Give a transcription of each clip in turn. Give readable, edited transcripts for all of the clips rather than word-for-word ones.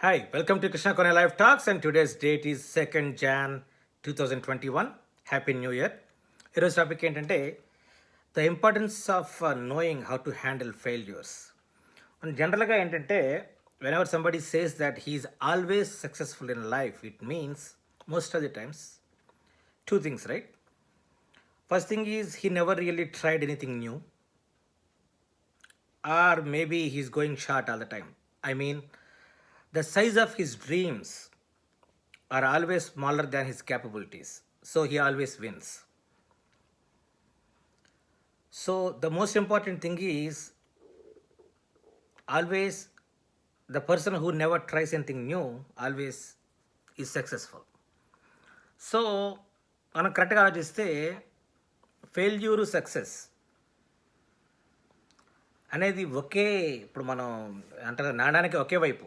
Hi, welcome to Krishna Kone Live Talks, and today's date is 2nd Jan 2021. Happy New Year. ఈరోజు topic ఏంటంటే the importance of knowing how to handle failures. And జనరల్గా ఏంటంటే whenever somebody says that he's always successful in life, it means most of the times two things, right? First thing is he never really tried anything new, or maybe he's going short all the time. I mean, the size of his dreams are always smaller than his capabilities, so he always wins. So the most important thing is always the person who never tries anything new always is successful. So మనం కరెక్ట్గా ఆలోచిస్తే failure success అనేది ఒకే, ఇప్పుడు మనం అంటారు నాణానికి ఒకే వైపు.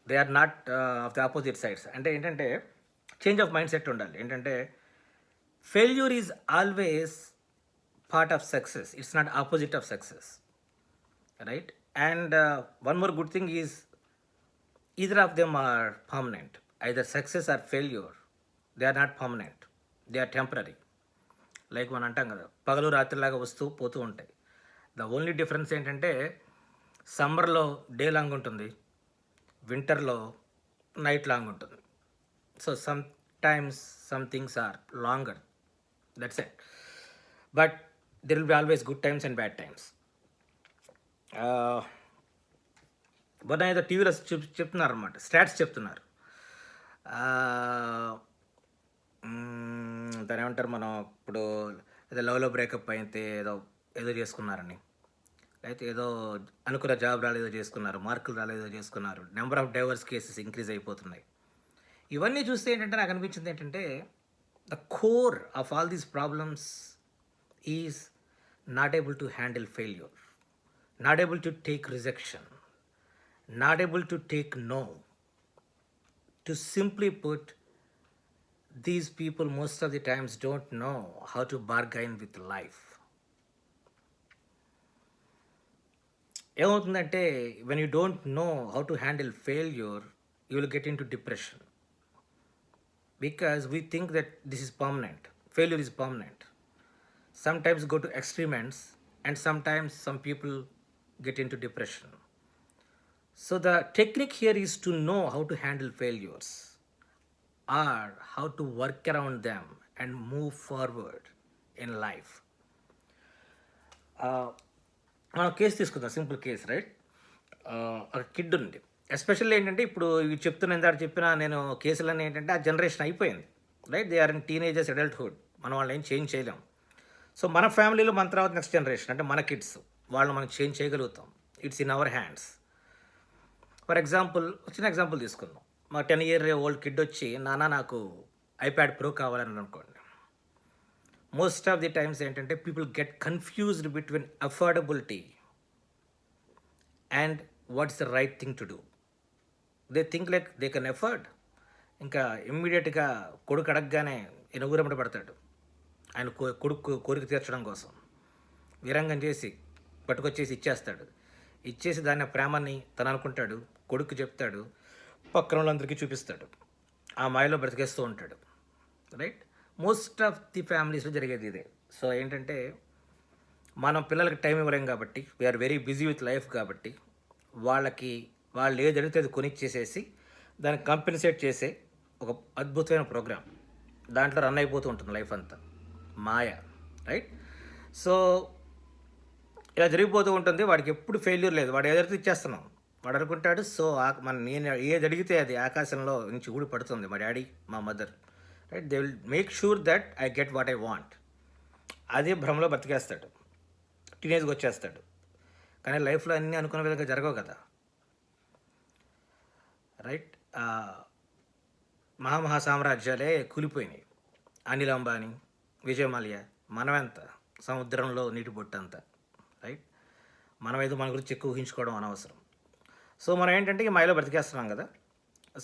They are not of the opposite sides. అంటే ఏంటంటే చేంజ్ ఆఫ్ మైండ్ సెట్ ఉండాలి. ఏంటంటే failure is always part of success, it's not opposite of success, right? And one more good thing is either of them are permanent. Either success or failure, they are not permanent, they are temporary. Like మనం అంటాం కదా, పగలు రాత్రిలాగా వస్తూ పోతూ ఉంటాయి. The only difference ఏంటంటే సమ్మర్లో day long ఉంటుంది, వింటర్లో నైట్ లాంగ్ ఉంటుంది. So sometimes some things are longer, that's it. But there will be always good times and bad times. మొన్న ఏదో టీవీలో చెప్తున్నారు అనమాట, స్టాట్స్ చెప్తున్నారు. దాని ఏమంటారు, మనం ఇప్పుడు ఏదో లవ్లో బ్రేకప్ అయితే ఏదో ఏదో చేసుకున్నారని, అయితే ఏదో అనుకున్న జాబ్ రాలేదో చేసుకున్నారు, మార్కులు రాలేదో చేసుకున్నారు, number of divorce cases increase అయిపోతున్నాయి. ఇవన్నీ చూస్తే ఏంటంటే నాకు అనిపించింది ఏంటంటే the core of all these problems is not able to handle failure, not able to take rejection, not able to take no. To simply put, these people most of the times don't know how to bargain with life. ఏమవుతుందంటే when you don't know how to handle failure, you will get in to depression, because we think that this is permanent, failure is permanent. Sometimes go to extreme ends, and sometimes some people get into depression. So the technique here is to know how to handle failures, or how to work around them and move forward in life. మనం case తీసుకుందాం, simple case, right? ఒక kid ఉంది. Especially ఏంటంటే ఇప్పుడు ఇవి చెప్తున్న ఇందాక చెప్పిన నేను కేసులన్నీ ఏంటంటే ఆ జనరేషన్ అయిపోయింది, right? They are in teenagers, adulthood. మనం వాళ్ళని ఏం చేంజ్ చేయలేం. సో మన ఫ్యామిలీలో మన తర్వాత నెక్స్ట్ జనరేషన్ అంటే మన కిడ్స్, వాళ్ళని మనం చేంజ్ చేయగలుగుతాం. It's in our hands. For example, చిన్న ఎగ్జాంపుల్ తీసుకుందాం. మా 10 year old కిడ్ వచ్చి నాన్న నాకు ఐప్యాడ్ ప్రో కావాలని అనుకోండి. మోస్ట్ ఆఫ్ ది టైమ్స్ ఏంటంటే people get confused between affordability and what's the right thing to do. They think like they can afford. ఇంకా ఇమ్మీడియట్గా కొడుకు అడగగానే ఈయన ఊరమ్మట పడతాడు, ఆయన కొడుకు కోరిక తీర్చడం కోసం విరంగం చేసి పట్టుకొచ్చేసి ఇచ్చేస్తాడు. ఇచ్చేసి దాని ప్రేమని తను అనుకుంటాడు, కొడుకు చెప్తాడు, పక్కన వాళ్ళందరికీ చూపిస్తాడు, ఆ మాయలో బ్రతికేస్తూ ఉంటాడు, రైట్? మోస్ట్ ఆఫ్ ది ఫ్యామిలీస్లో జరిగేది ఇదే. సో ఏంటంటే మనం పిల్లలకి టైం ఇవ్వలేం కాబట్టి, we are very busy with life కాబట్టి, వాళ్ళకి వాళ్ళు ఏది అడిగితే అది కొనిచ్చేసేసి దాన్ని కంపెన్సేట్ చేసే ఒక అద్భుతమైన ప్రోగ్రామ్ దాంట్లో రన్ అయిపోతూ ఉంటుంది లైఫ్ అంతా, మాయ, రైట్? సో ఇలా జరిగిపోతూ ఉంటుంది. వాడికి ఎప్పుడు ఫెయిల్యూర్ లేదు, వాడు ఏదైతే ఇచ్చేస్తున్నాం వాడు అనుకుంటాడు. సో నేను ఏది అడిగితే అది ఆకాశంలో నుంచి ఊడి పడుతుంది, మా డాడీ మా mother, right? They will make sure that I get what I want. అదే భ్రమలో బతికేస్తాడు, టీనేజ్కి వచ్చేస్తాడు. కానీ లైఫ్లో అన్నీ అనుకున్న విధంగా జరగవు కదా, రైట్? మహామహా సామ్రాజ్యాలే కూలిపోయినాయి. అనిల్ అంబానీ, విజయ్ మాల్యా, మనమెంత సముద్రంలో నీటి బొట్టంతా, రైట్? మనం ఏదో మన గురించి ఎక్కువ ఊహించుకోవడం అనవసరం. సో మనం ఏంటంటే ఈ మాయలో బ్రతికేస్తున్నాం కదా.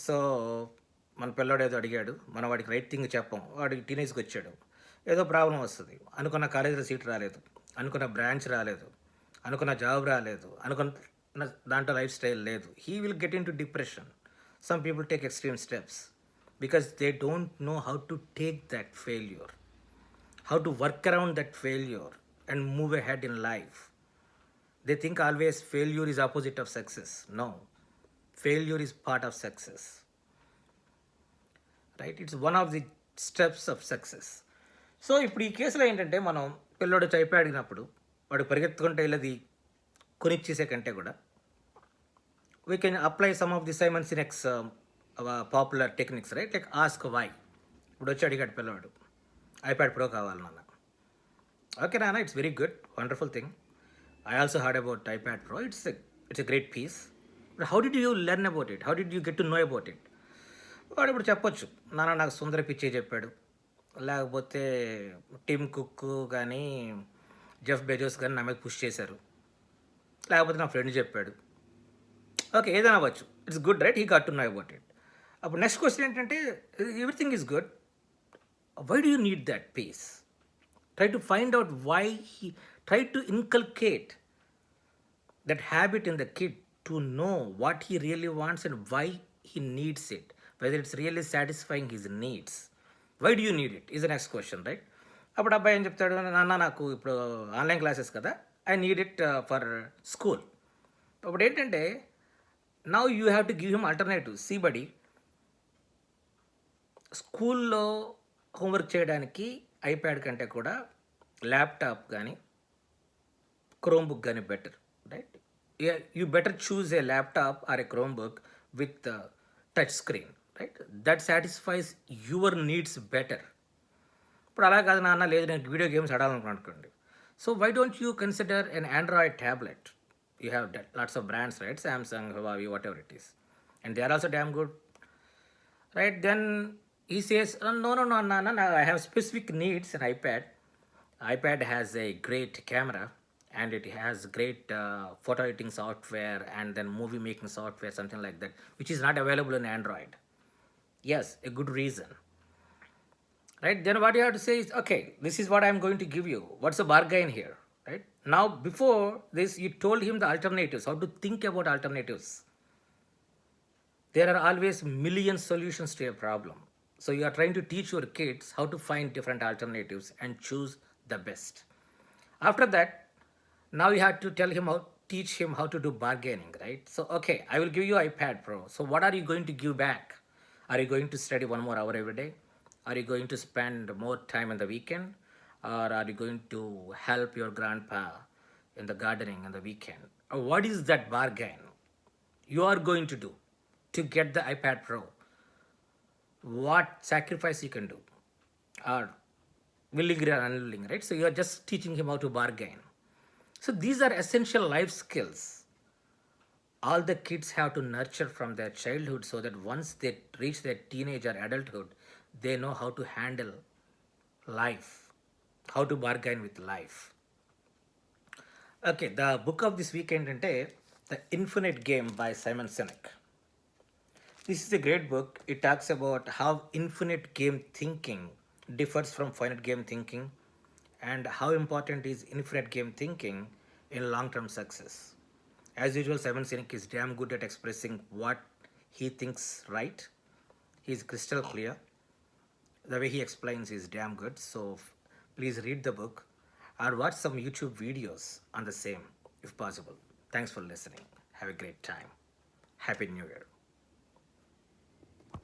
సో మన పిల్లాడు ఏదో అడిగాడు, మనం వాడికి రైట్ థింగ్ చెప్పం, వాడికి టీనేజ్కి వచ్చాడు, ఏదో ప్రాబ్లం వస్తుంది. అనుకున్న కాలేజీలో సీట్ రాలేదు, అనుకున్న బ్రాంచ్ రాలేదు, అనుకున్న జాబ్ రాలేదు, అనుకున్న దాంట్లో లైఫ్ స్టైల్ లేదు. He will get in to depression. Some people take extreme steps because they don't know how to take that failure, how to work around that failure and move ahead in life. They think always failure is opposite of success. No, failure is part of success, right. It's one of the steps of success. So ఇప్పుడు ఈ కేసులో ఏంటంటే మనం పిల్లోడు చైపే అడిగినప్పుడు వాడు పరిగెత్తుకుంటే వెళ్ళది కొనిచ్చేసే కంటే కూడా we can apply some of the Simon Sinek's popular techniques, right? Like ask why. ఇప్పుడు వచ్చి అడిగాడు పిల్లవాడు, ఐప్యాడ్ ప్రో కావాలి నాన్న. ఓకే నాన్న, it's very good, wonderful thing. I also heard about iPad Pro. It's a great piece. But how did you learn about it? How did you get to know about it? వాడు ఇప్పుడు చెప్పొచ్చు, నాన్న నాకు సుందర పిచ్చే చెప్పాడు, లేకపోతే Tim Cook కానీ Jeff Bezos కానీ నా మీద పుష్ చేశారు, లేకపోతే నా ఫ్రెండ్ చెప్పాడు. ఓకే, ఏదైనా అవ్వచ్చు. It's good, right? He got to know about it. అప్పుడు నెక్స్ట్ క్వశ్చన్ ఏంటంటే, everything is good, why do you need that piece? Try to find out why he try to inculcate that habit in the kid to know what he really wants and why he needs it, whether it's really satisfying his needs. Why do you need it is the next question, right? అప్పుడు అబ్బాయి ఏం చెప్తాడు, నాన్న నాకు ఇప్పుడు online classes కదా, I need it for school. అప్పుడు ఏంటంటే, now you have to give him alternative. See బడి, స్కూల్లో హోంవర్క్ చేయడానికి ఐప్యాడ్ కంటే కూడా ల్యాప్టాప్ కానీ క్రోమ్బుక్ కానీ better, right? Yeah, you better choose a laptop or a Chromebook with touch screen, right? That satisfies your needs better. ఇప్పుడు అలా కాదు నాన్న, లేదు నేను వీడియో గేమ్స్ ఆడాలనుకోండి. So why don't you consider an Android tablet? You have lots of brands, right? Samsung, Huawei, whatever it is, and they are also damn good, right? Then he says, no, no, no, Nana, I have specific needs an iPad. iPad has a great camera and it has great photo editing software and then movie making software, something like that, which is not available in Android. Yes, a good reason. Right? Then what you have to say is, okay, this is what I'm going to give you. What's the bargain here? Right? Now, before this, you told him the alternatives, how to think about alternatives. There are always million solutions to a problem. So you are trying to teach your kids how to find different alternatives and choose the best. After that, now you have to teach him how to do bargaining, right? So, okay, I will give you iPad Pro. So what are you going to give back? Are you going to study 1 more hour every day? Are you going to spend more time in the weekend? Or are you going to help your grandpa in the gardening in the weekend? Or what is that bargain you are going to do to get the iPad Pro? What sacrifice you can do, or willing or unwilling, right? So you are just teaching him how to bargain. So these are essential life skills all the kids have to nurture from their childhood, so that once they reach their teenage or adulthood, they know how to handle life, how to bargain with life. Okay, the book of this weekend ante The Infinite Game by Simon Sinek. This is a great book. It talks about how infinite game thinking differs from finite game thinking and how important is infinite game thinking in long-term success. As usual, Simon Sinek is damn good at expressing what he thinks right. He is crystal clear. The way he explains is damn good. So please read the book or watch some YouTube videos on the same if possible. Thanks for listening. Have a great time. Happy New Year.